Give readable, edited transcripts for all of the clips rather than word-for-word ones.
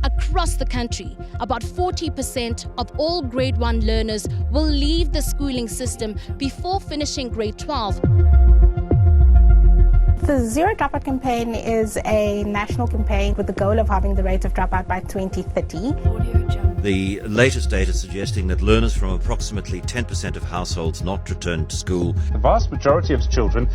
Across the country, about 40% of all grade 1 learners will leave the schooling system before finishing grade 12. The Zero Dropout campaign is a national campaign with the goal of halving the rate of dropout by 2030. The latest data suggesting that learners from approximately 10% of households not returned to school. The vast majority of children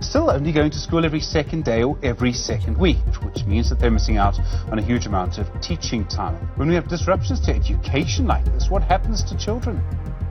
still only going to school every second day or every second week, which means that they're missing out on a huge amount of teaching time. When we have disruptions to education like this, what happens to children?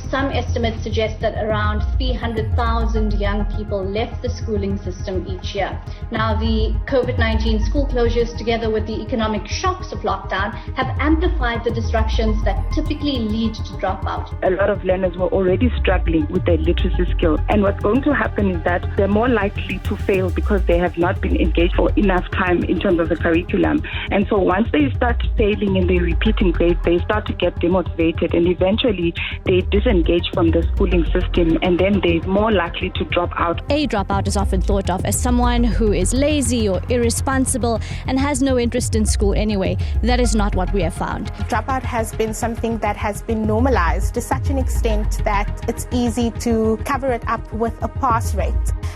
Some estimates suggest that around 300,000 young people left the schooling system each year. Now, the COVID-19 school closures, together with the economic shocks of lockdown, have amplified the disruptions that typically lead to dropout. A lot of learners were already struggling with their literacy skills. And what's going to happen is that they're more likely to fail because they have not been engaged for enough time in terms of the curriculum. And so once they start failing and they're repeating grades, they start to get demotivated, and eventually they disengage from the schooling system, and then they're more likely to drop out. A dropout is often thought of as someone who is lazy or irresponsible and has no interest in school anyway. That is not what we have found. Dropout has been something that has been normalized to such an extent that it's easy to cover it up with a pass rate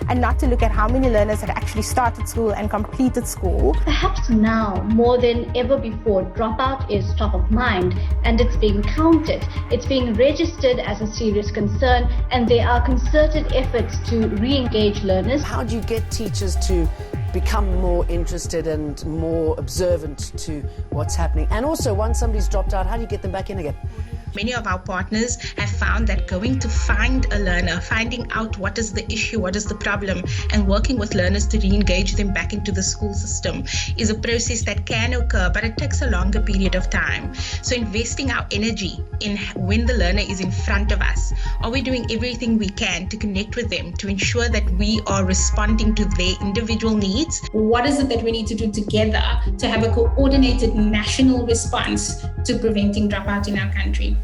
and not to look at how many learners have actually started school and completed school. Perhaps now, more than ever before, dropout is top of mind, and it's being counted. It's being registered as a serious concern, and there are concerted efforts to re-engage learners. How do you get teachers to become more interested and more observant to what's happening? And also, once somebody's dropped out, how do you get them back in again? Many of our partners have found that going to find a learner, finding out what is the issue, what is the problem, and working with learners to re-engage them back into the school system is a process that can occur, but it takes a longer period of time. So investing our energy in when the learner is in front of us, are we doing everything we can to connect with them, to ensure that we are responding to their individual needs? What is it that we need to do together to have a coordinated national response to preventing dropout in our country?